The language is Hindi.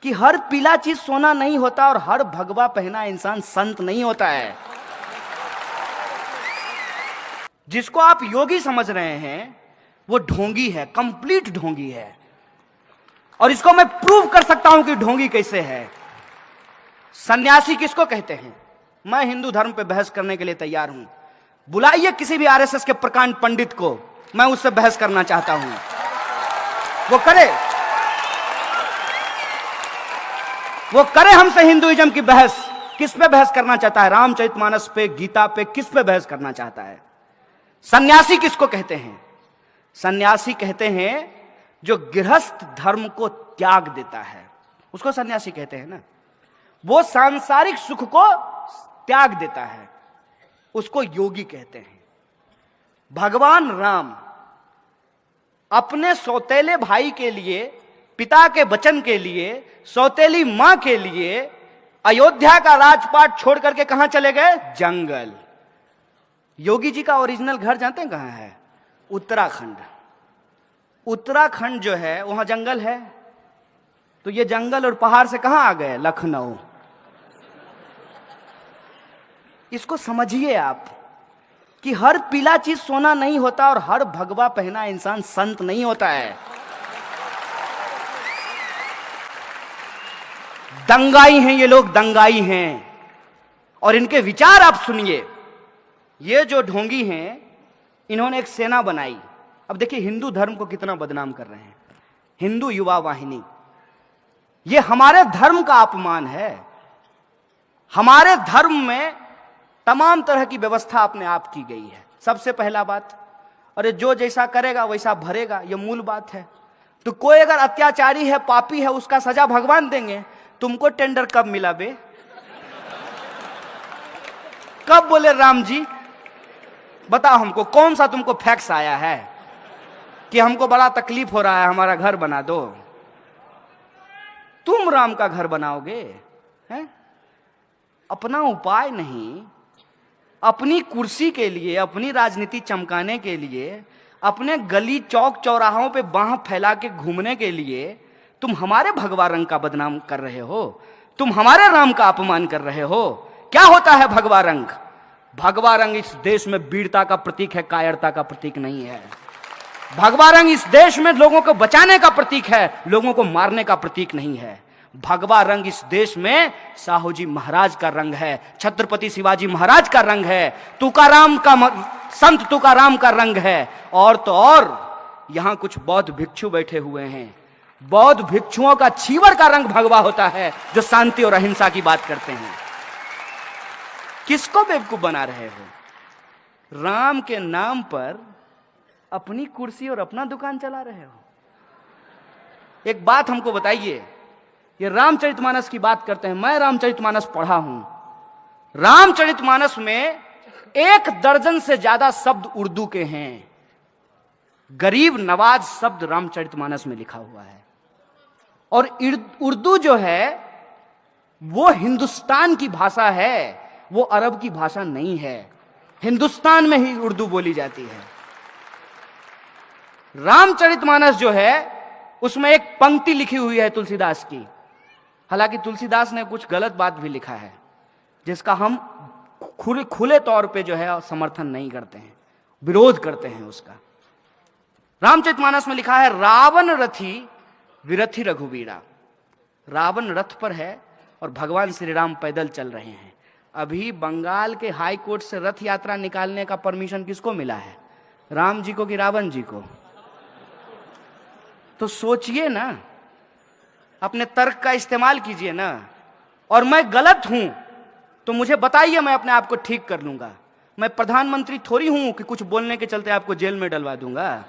कि हर पीला चीज सोना नहीं होता और हर भगवा पहना इंसान संत नहीं होता है। जिसको आप योगी समझ रहे हैं वो ढोंगी है, कंप्लीट ढोंगी है। और इसको मैं प्रूव कर सकता हूं कि ढोंगी कैसे है। सन्यासी किसको कहते हैं? मैं हिंदू धर्म पे बहस करने के लिए तैयार हूं। बुलाइए किसी भी आरएसएस के प्रकांड पंडित को, मैं उससे बहस करना चाहता हूं, वो करे हमसे हिंदुइज्म की बहस। किस पे बहस करना चाहता है? रामचरितमानस पे, गीता पे, किस पे बहस करना चाहता है? सन्यासी किसको कहते हैं? सन्यासी कहते हैं जो गृहस्थ धर्म को त्याग देता है, उसको सन्यासी कहते हैं ना। वो सांसारिक सुख को त्याग देता है, उसको योगी कहते हैं। भगवान राम अपने सौतेले भाई के लिए, पिता के वचन के लिए, सौतेली मां के लिए अयोध्या का राजपाट छोड़ करके कहां चले गए? जंगल। योगी जी का ओरिजिनल घर जानते हैं कहां है? उत्तराखंड। उत्तराखंड जो है वहां जंगल है, तो ये जंगल और पहाड़ से कहां आ गए? लखनऊ। इसको समझिए आप कि हर पीला चीज सोना नहीं होता और हर भगवा पहना इंसान संत नहीं होता है। दंगाई हैं ये लोग, दंगाई हैं। और इनके विचार आप सुनिए। ये जो ढोंगी हैं, इन्होंने एक सेना बनाई। अब देखिए हिंदू धर्म को कितना बदनाम कर रहे हैं। हिंदू युवा वाहिनी, ये हमारे धर्म का अपमान है। हमारे धर्म में तमाम तरह की व्यवस्था अपने आप की गई है। सबसे पहला बात, अरे जो जैसा करेगा वैसा भरेगा, यह मूल बात है। तो कोई अगर अत्याचारी है, पापी है, उसका सजा भगवान देंगे। तुमको टेंडर कब मिला बे? कब बोले राम जी? बताओ हमको, कौन सा तुमको फैक्स आया है कि हमको बड़ा तकलीफ हो रहा है, हमारा घर बना दो? तुम राम का घर बनाओगे हैं? अपना उपाय नहीं, अपनी कुर्सी के लिए, अपनी राजनीति चमकाने के लिए, अपने गली चौक चौराहों पे बाह फैला के घूमने के लिए तुम हमारे भगवा रंग का बदनाम कर रहे हो। तुम हमारे राम का अपमान कर रहे हो। क्या होता है भगवा रंग? भगवा रंग इस देश में वीरता का प्रतीक है, कायरता का प्रतीक नहीं है। भगवा रंग इस देश में लोगों को बचाने का प्रतीक है, लोगों को मारने का प्रतीक नहीं है। भगवा रंग इस देश में साहू जी महाराज का रंग है, छत्रपति शिवाजी महाराज का रंग है, तुकाराम का, संत तुकाराम का रंग है। और तो और यहां कुछ बौद्ध भिक्षु बैठे हुए हैं। बौद्ध भिक्षुओं का चीवर का रंग भगवा होता है, जो शांति और अहिंसा की बात करते हैं। किसको बेवकूफ बना रहे हो? राम के नाम पर अपनी कुर्सी और अपना दुकान चला रहे हो। एक बात हमको बताइए, ये रामचरितमानस की बात करते हैं। मैं रामचरितमानस पढ़ा हूं। रामचरितमानस में 1 दर्जन से ज्यादा शब्द उर्दू के हैं। गरीब नवाज शब्द रामचरितमानस में लिखा हुआ है। और उर्दू जो है वो हिंदुस्तान की भाषा है, वो अरब की भाषा नहीं है। हिंदुस्तान में ही उर्दू बोली जाती है। रामचरितमानस जो है उसमें एक पंक्ति लिखी हुई है तुलसीदास की। हालांकि तुलसीदास ने कुछ गलत बात भी लिखा है, जिसका हम खुले तौर पे जो है समर्थन नहीं करते हैं, विरोध करते हैं उसका। रामचरितमानस में लिखा है, रावण रथी विरथी रघुवीरा। रावण रथ पर है और भगवान श्री राम पैदल चल रहे हैं। अभी बंगाल के हाई कोर्ट से रथ यात्रा निकालने का परमिशन किसको मिला है? राम जी को कि रावण जी को? तो सोचिए ना, अपने तर्क का इस्तेमाल कीजिए ना। और मैं गलत हूं तो मुझे बताइए, मैं अपने आप को ठीक कर लूंगा। मैं प्रधानमंत्री थोड़ी हूं कि कुछ बोलने के चलते आपको जेल में डलवा दूंगा।